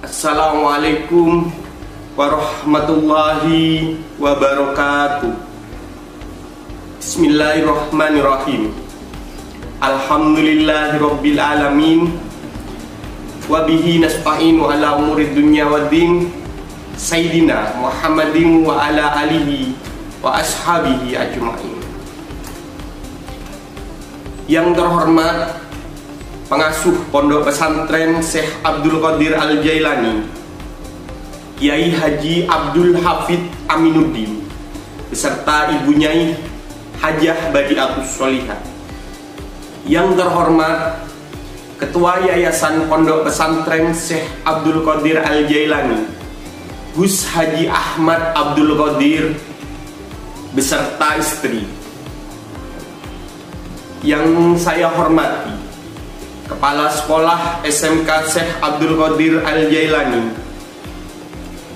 Assalamualaikum warahmatullahi wabarakatuh. Bismillahirrahmanirrahim. Alhamdulillahirabbil alamin. Wa bihi nasta'inu ala umurid dunya waddin. Sayyidina Muhammadin wa ala alihi wa ashabihi ajma'in. Yang terhormat pengasuh Pondok Pesantren Syekh Abdul Qadir Al-Jailani, Kiai Haji Abdul Hafid Aminuddin, beserta Ibu Nyai Hajah Badiatus Sholihah. Yang terhormat Ketua Yayasan Pondok Pesantren Syekh Abdul Qadir Al-Jailani, Gus Haji Ahmad Abdul Qadir, beserta istri. Yang saya hormati Kepala Sekolah SMK Syekh Abdul Qadir Al-Jailani,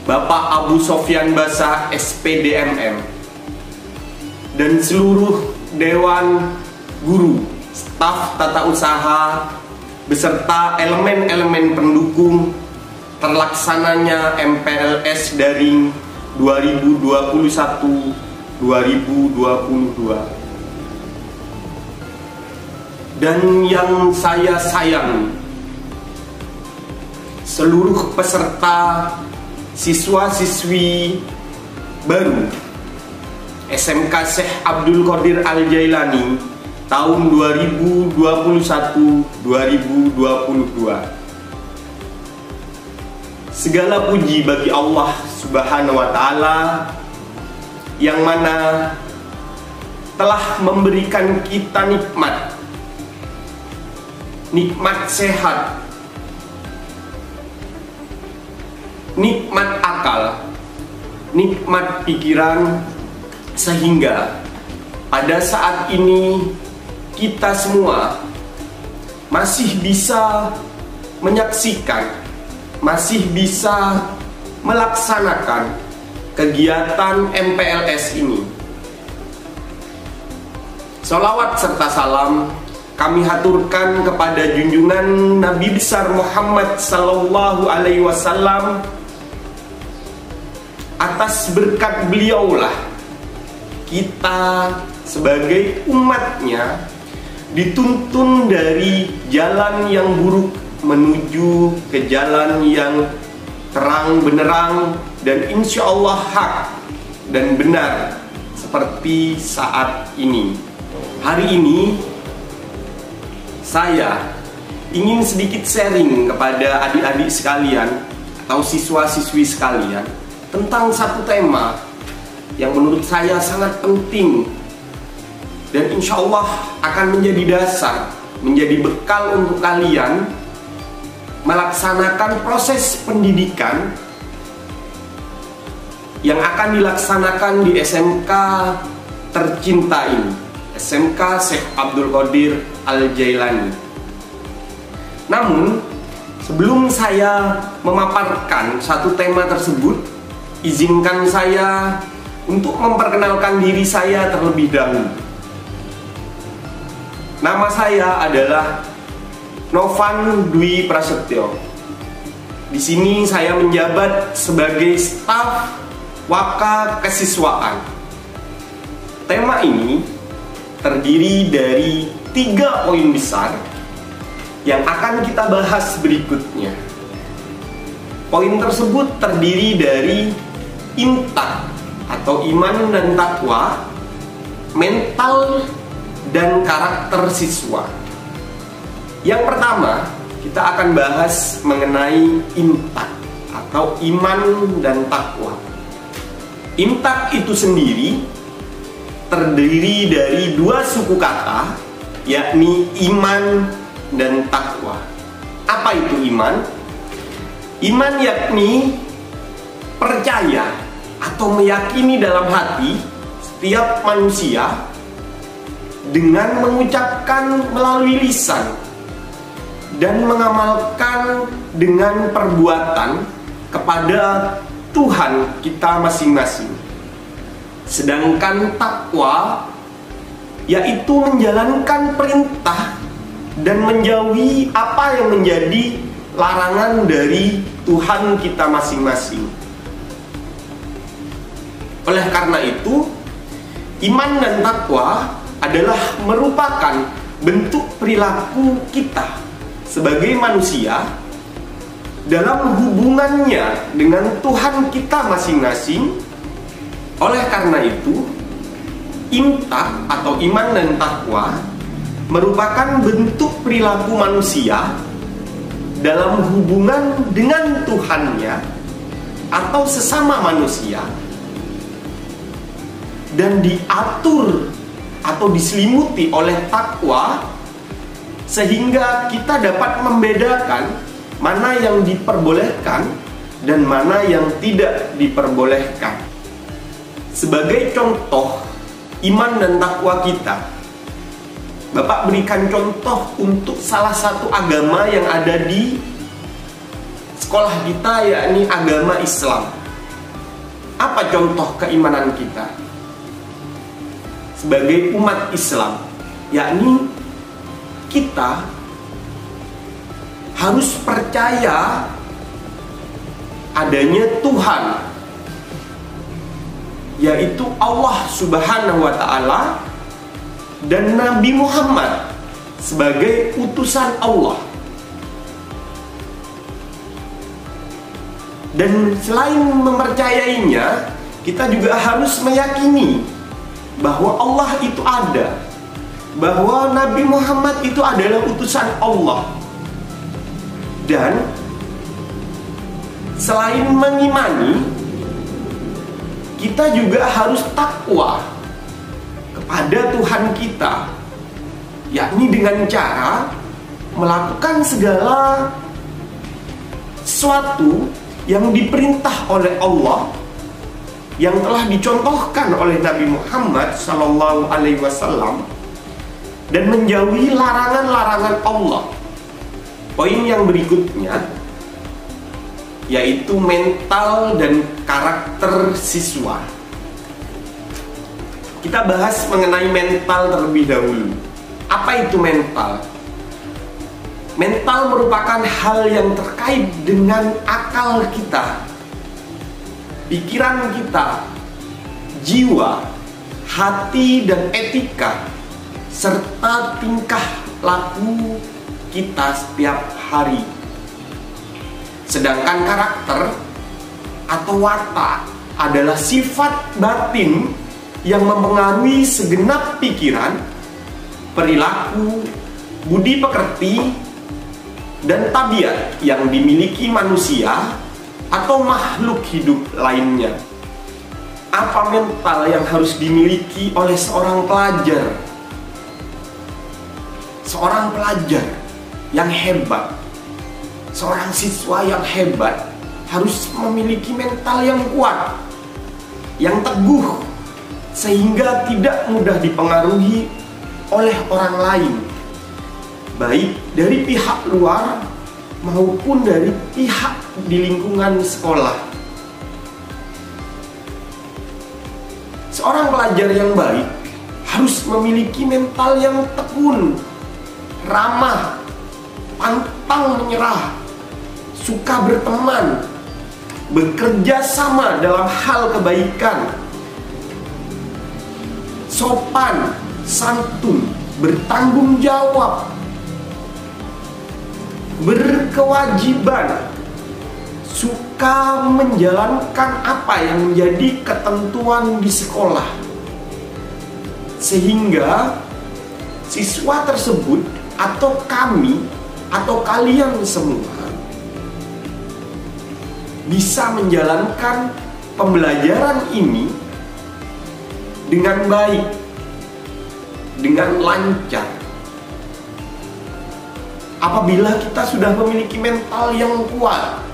Bapak Abu Sofyan Basah SPDMM, dan seluruh Dewan Guru, staf tata usaha, beserta elemen-elemen pendukung terlaksananya MPLS Daring 2021-2022. Dan yang saya sayangi, seluruh peserta siswa-siswi baru SMK Syekh Abdul Qadir Al-Jailani tahun 2021-2022. Segala puji bagi Allah Subhanahu wa Ta'ala, yang mana telah memberikan kita nikmat sehat, nikmat akal, nikmat pikiran, sehingga pada saat ini kita semua masih bisa menyaksikan, masih bisa melaksanakan kegiatan MPLS ini. Sholawat serta salam kami haturkan kepada junjungan Nabi besar Muhammad sallallahu alaihi wasallam. Atas berkat beliaulah kita sebagai umatnya dituntun dari jalan yang buruk menuju ke jalan yang terang benderang dan insya Allah hak dan benar, seperti saat ini. Hari ini saya ingin sedikit sharing kepada adik-adik sekalian atau siswa-siswi sekalian tentang satu tema yang menurut saya sangat penting dan insya Allah akan menjadi dasar, menjadi bekal untuk kalian melaksanakan proses pendidikan yang akan dilaksanakan di SMK tercinta ini, SMK Syekh Abdul Qadir Al-Jailani. Namun, sebelum saya memaparkan satu tema tersebut, izinkan saya untuk memperkenalkan diri saya terlebih dahulu. Nama saya adalah Novan Dwi Prasetyo. Di sini saya menjabat sebagai staf Waka Kesiswaan. Tema ini terdiri dari 3 poin besar yang akan kita bahas berikutnya. Poin tersebut terdiri dari intak atau iman dan takwa, mental dan karakter siswa. Yang pertama, kita akan bahas mengenai intak atau iman dan takwa. Intak itu sendiri terdiri dari 2 suku kata, yakni iman dan takwa. Apa itu iman? Iman yakni percaya atau meyakini dalam hati setiap manusia dengan mengucapkan melalui lisan dan mengamalkan dengan perbuatan kepada Tuhan kita masing-masing. Sedangkan takwa yaitu menjalankan perintah dan menjauhi apa yang menjadi larangan dari Tuhan kita masing-masing. Oleh karena itu, iman dan takwa adalah merupakan bentuk perilaku kita sebagai manusia dalam hubungannya dengan Tuhan kita masing-masing. Oleh karena itu, imtak atau iman dan takwa merupakan bentuk perilaku manusia dalam hubungan dengan Tuhannya atau sesama manusia, dan diatur atau diselimuti oleh takwa, sehingga kita dapat membedakan mana yang diperbolehkan dan mana yang tidak diperbolehkan. Sebagai contoh iman dan takwa kita, Bapak berikan contoh untuk salah satu agama yang ada di sekolah kita, yakni agama Islam. Apa contoh keimanan kita sebagai umat Islam? Yakni kita harus percaya adanya Tuhan, yaitu Allah Subhanahu wa Ta'ala, dan Nabi Muhammad sebagai utusan Allah. Dan selain mempercayainya, kita juga harus meyakini bahwa Allah itu ada, bahwa Nabi Muhammad itu adalah utusan Allah. Dan selain mengimani, kita juga harus takwa kepada Tuhan kita, yakni dengan cara melakukan segala sesuatu yang diperintah oleh Allah, yang telah dicontohkan oleh Nabi Muhammad SAW, dan menjauhi larangan-larangan Allah. Poin yang berikutnya yaitu mental dan karakter siswa. Kita bahas mengenai mental terlebih dahulu. Apa itu mental? Mental merupakan hal yang terkait dengan akal kita, pikiran kita, jiwa, hati dan etika, serta tingkah laku kita setiap hari. Sedangkan karakter atau watak adalah sifat batin yang mempengaruhi segenap pikiran, perilaku, budi pekerti, dan tabiat yang dimiliki manusia atau makhluk hidup lainnya. Apa mental yang harus dimiliki oleh seorang pelajar? Seorang pelajar yang hebat, seorang siswa yang hebat harus memiliki mental yang kuat, yang teguh, sehingga tidak mudah dipengaruhi oleh orang lain, baik dari pihak luar maupun dari pihak di lingkungan sekolah. Seorang pelajar yang baik harus memiliki mental yang tekun, ramah, pantang menyerah, suka berteman, bekerja sama dalam hal kebaikan, sopan, santun, bertanggung jawab, berkewajiban, suka menjalankan apa yang menjadi ketentuan di sekolah, sehingga siswa tersebut atau kami atau kalian semua bisa menjalankan pembelajaran ini dengan baik, dengan lancar. Apabila kita sudah memiliki mental yang kuat,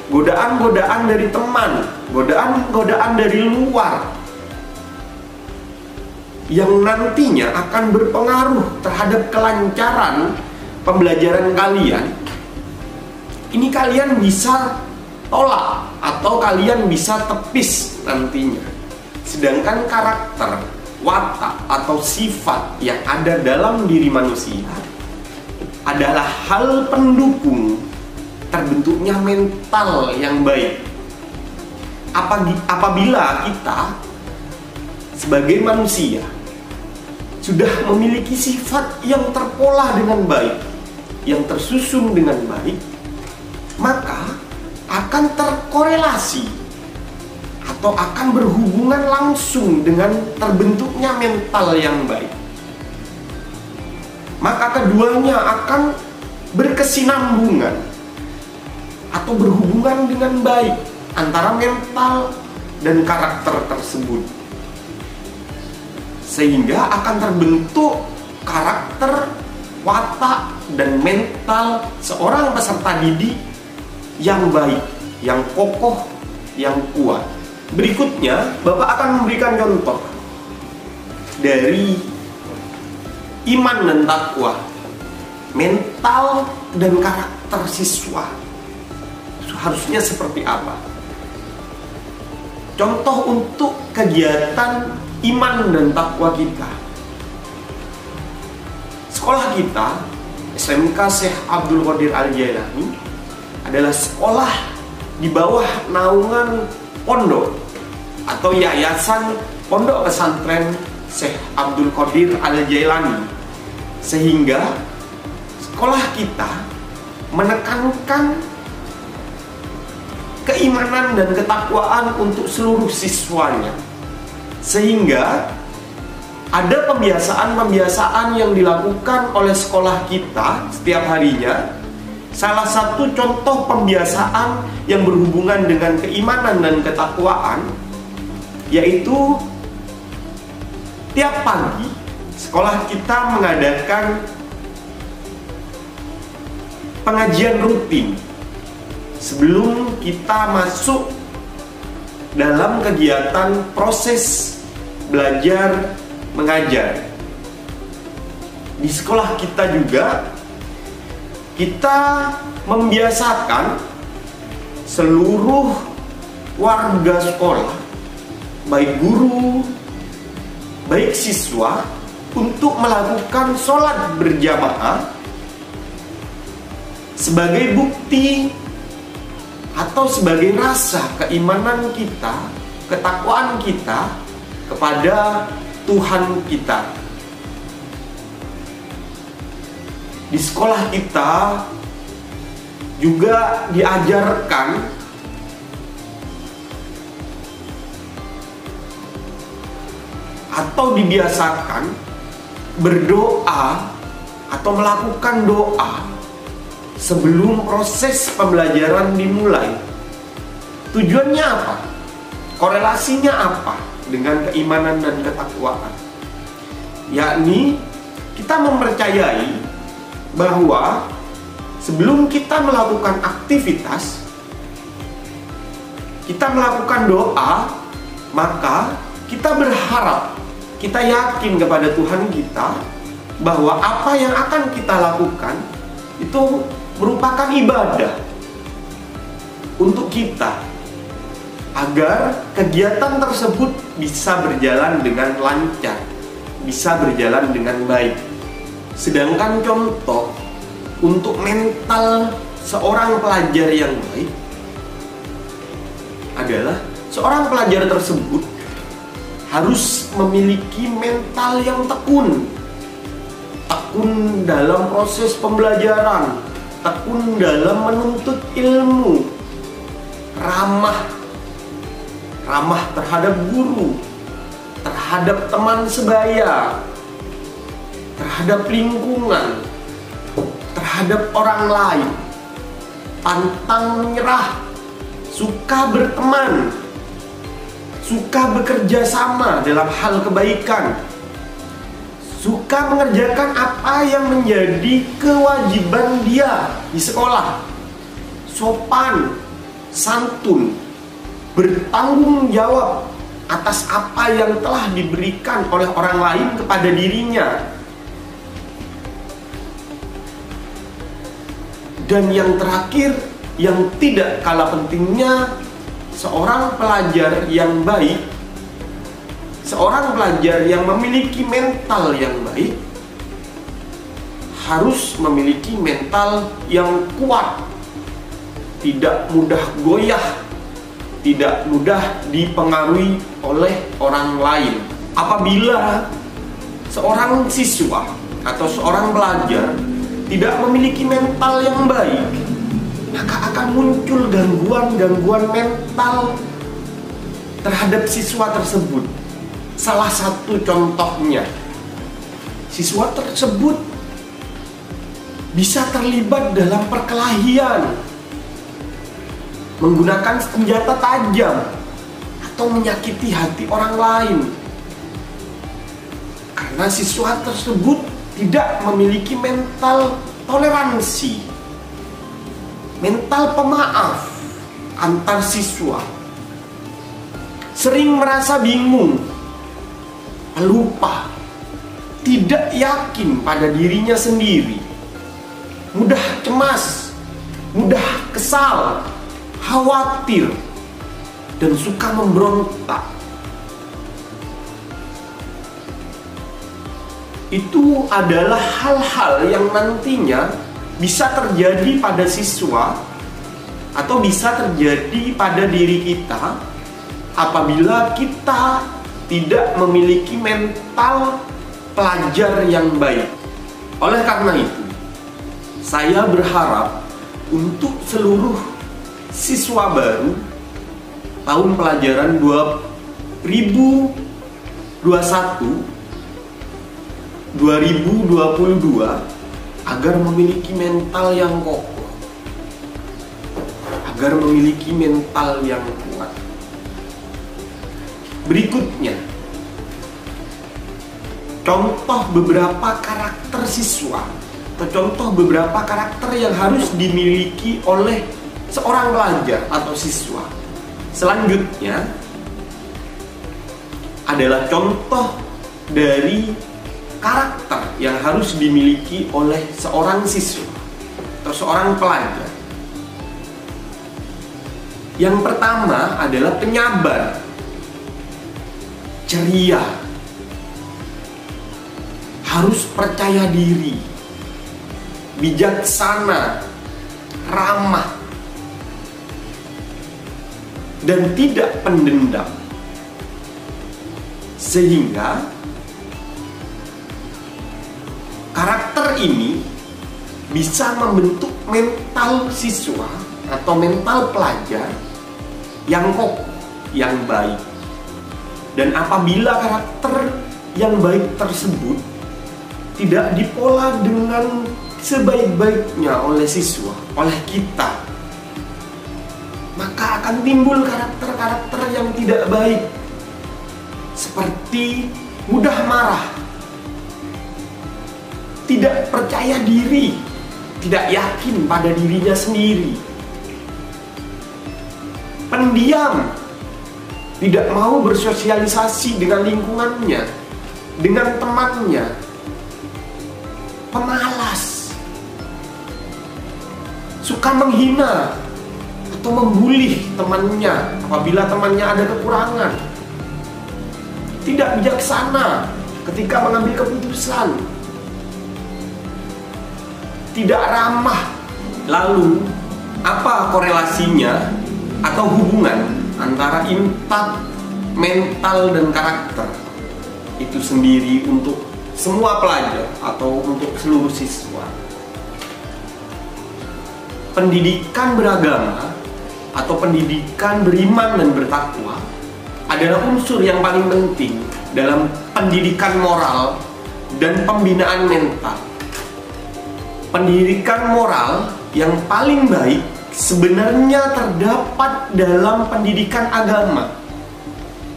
godaan-godaan dari teman, godaan-godaan dari luar yang nantinya akan berpengaruh terhadap kelancaran pembelajaran kalian, ini kalian bisa tolak atau kalian bisa tepis nantinya. Sedangkan karakter, watak atau sifat yang ada dalam diri manusia adalah hal pendukung terbentuknya mental yang baik. Apabila kita sebagai manusia sudah memiliki sifat yang terpola dengan baik, yang tersusun dengan baik, maka akan terkorelasi atau akan berhubungan langsung dengan terbentuknya mental yang baik. Maka keduanya akan berkesinambungan atau berhubungan dengan baik antara mental dan karakter tersebut, sehingga akan terbentuk karakter, watak, dan mental seorang peserta didik yang baik, yang kokoh, yang kuat. Berikutnya, Bapak akan memberikan contoh dari iman dan takwa, mental dan karakter siswa harusnya seperti apa. Contoh untuk kegiatan iman dan takwa kita. Sekolah kita, SMK Syekh Abdul Qadir Al-Jailani, adalah sekolah di bawah naungan pondok atau yayasan Pondok Pesantren Syekh Abdul Qadir Al-Jailani, sehingga sekolah kita menekankan keimanan dan ketakwaan untuk seluruh siswanya, sehingga ada pembiasaan-pembiasaan yang dilakukan oleh sekolah kita setiap harinya. Salah satu contoh pembiasaan yang berhubungan dengan keimanan dan ketakwaan yaitu tiap pagi sekolah kita mengadakan pengajian rutin sebelum kita masuk dalam kegiatan proses belajar mengajar. Di sekolah kita juga kita membiasakan seluruh warga sekolah, baik guru, baik siswa, untuk melakukan sholat berjamaah sebagai bukti atau sebagai rasa keimanan kita, ketakwaan kita kepada Tuhan kita. Di sekolah kita juga diajarkan atau dibiasakan berdoa atau melakukan doa sebelum proses pembelajaran dimulai. Tujuannya apa? Korelasinya apa dengan keimanan dan ketakwaan? Yakni kita mempercayai bahwa sebelum kita melakukan aktivitas, kita melakukan doa, maka kita berharap, kita yakin kepada Tuhan kita bahwa apa yang akan kita lakukan itu merupakan ibadah untuk kita, agar kegiatan tersebut bisa berjalan dengan lancar, bisa berjalan dengan baik. Sedangkan contoh untuk mental seorang pelajar yang baik adalah seorang pelajar tersebut harus memiliki mental yang tekun. Tekun dalam proses pembelajaran, tekun dalam menuntut ilmu, ramah terhadap guru, terhadap teman sebaya, terhadap lingkungan, terhadap orang lain, pantang menyerah, suka berteman, suka bekerja sama dalam hal kebaikan, suka mengerjakan apa yang menjadi kewajiban dia di sekolah, sopan, santun, bertanggung jawab atas apa yang telah diberikan oleh orang lain kepada dirinya. Dan yang terakhir, yang tidak kalah pentingnya, seorang pelajar yang baik seorang pelajar yang memiliki mental yang baik harus memiliki mental yang kuat, tidak mudah goyah, tidak mudah dipengaruhi oleh orang lain. Apabila seorang siswa atau seorang pelajar tidak memiliki mental yang baik, maka akan muncul gangguan-gangguan mental terhadap siswa tersebut. Salah satu contohnya, siswa tersebut bisa terlibat dalam perkelahian, menggunakan senjata tajam, atau menyakiti hati orang lain. Karena siswa tersebut tidak memiliki mental toleransi, mental pemaaf antar siswa. Sering merasa bingung, lupa, tidak yakin pada dirinya sendiri, mudah cemas, mudah kesal, khawatir, dan suka memberontak. Itu adalah hal-hal yang nantinya bisa terjadi pada siswa atau bisa terjadi pada diri kita apabila kita tidak memiliki mental pelajar yang baik. Oleh karena itu, saya berharap untuk seluruh siswa baru tahun pelajaran 2021-2022 agar memiliki mental yang kokoh, agar memiliki mental yang kuat. Berikutnya, contoh beberapa karakter siswa atau contoh beberapa karakter yang harus dimiliki oleh seorang pelajar atau siswa. Selanjutnya adalah contoh dari karakter yang harus dimiliki oleh seorang siswa atau seorang pelajar. Yang pertama adalah penyabar, ceria, harus percaya diri, bijaksana, ramah, dan tidak pendendam. Sehingga karakter ini bisa membentuk mental siswa atau mental pelajar yang kokoh, yang baik. Dan apabila karakter yang baik tersebut tidak dipola dengan sebaik-baiknya oleh siswa, oleh kita, maka akan timbul karakter-karakter yang tidak baik, seperti mudah marah, tidak percaya diri, tidak yakin pada dirinya sendiri, pendiam, tidak mau bersosialisasi dengan lingkungannya, dengan temannya, pemalas, suka menghina atau membuli temannya apabila temannya ada kekurangan, tidak bijaksana ketika mengambil keputusan, tidak ramah. Lalu, apa korelasinya atau hubungan antara impact mental dan karakter itu sendiri untuk semua pelajar atau untuk seluruh siswa? Pendidikan beragama atau pendidikan beriman dan bertakwa adalah unsur yang paling penting dalam pendidikan moral dan pembinaan mental. Pendidikan moral yang paling baik sebenarnya terdapat dalam pendidikan agama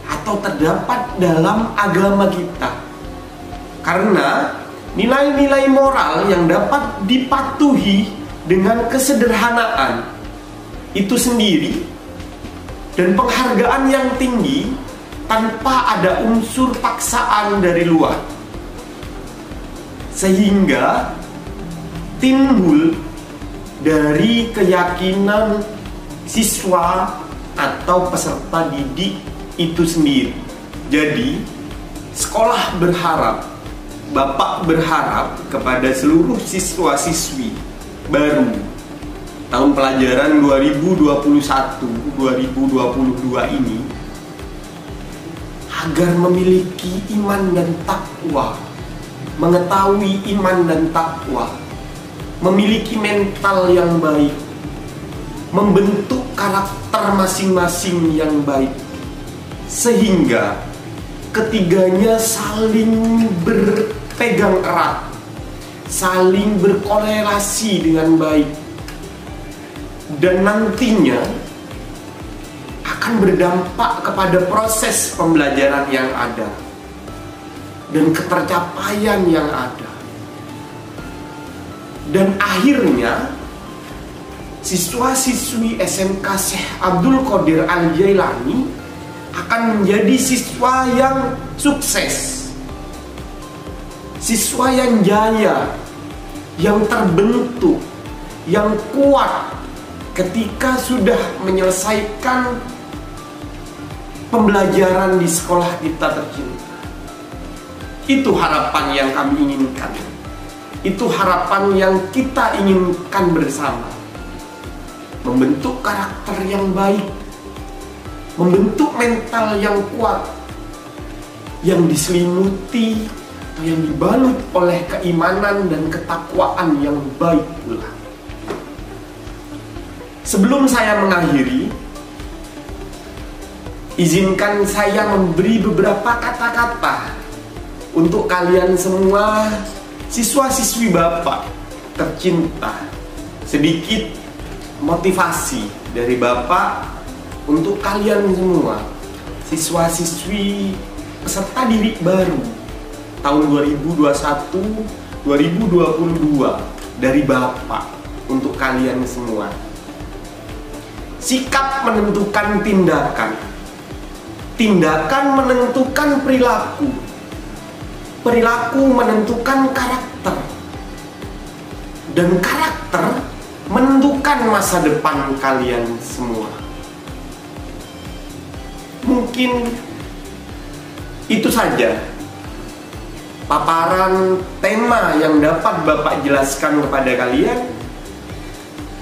atau terdapat dalam agama kita. Karena nilai-nilai moral yang dapat dipatuhi dengan kesederhanaan itu sendiri dan penghargaan yang tinggi tanpa ada unsur paksaan dari luar, sehingga timbul dari keyakinan siswa atau peserta didik itu sendiri. Jadi sekolah berharap, Bapak berharap kepada seluruh siswa-siswi baru tahun pelajaran 2021-2022 ini agar memiliki iman dan takwa, mengetahui iman dan takwa, memiliki mental yang baik, membentuk karakter masing-masing yang baik, sehingga ketiganya saling berpegang erat, saling berkorelasi dengan baik, dan nantinya akan berdampak kepada proses pembelajaran yang ada dan ketercapaian yang ada. Dan akhirnya siswa-siswi SMK Syekh Abdul Qadir Al-Jailani akan menjadi siswa yang sukses, siswa yang jaya, yang terbentuk, yang kuat ketika sudah menyelesaikan pembelajaran di sekolah kita tercinta. Itu harapan yang kami inginkan. Itu harapan yang kita inginkan bersama. Membentuk karakter yang baik, membentuk mental yang kuat, yang diselimuti atau yang dibalut oleh keimanan dan ketakwaan yang baik pula. Sebelum saya mengakhiri, izinkan saya memberi beberapa kata-kata untuk kalian semua siswa-siswi Bapak tercinta. Sedikit motivasi dari Bapak untuk kalian semua, siswa-siswi peserta didik baru tahun 2021-2022 dari Bapak untuk kalian semua. Sikap menentukan tindakan, tindakan menentukan perilaku, perilaku menentukan karakter, dan karakter menentukan masa depan kalian semua. Mungkin itu saja paparan tema yang dapat Bapak jelaskan kepada kalian.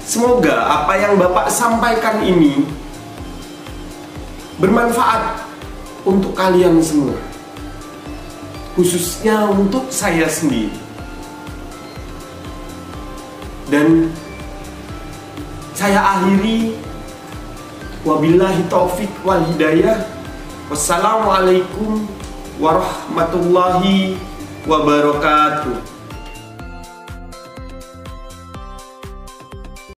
Semoga apa yang Bapak sampaikan ini bermanfaat untuk kalian semua, khususnya untuk saya sendiri. Dan saya akhiri, wabillahi taufik wal hidayah. Wassalamualaikum warahmatullahi wabarakatuh.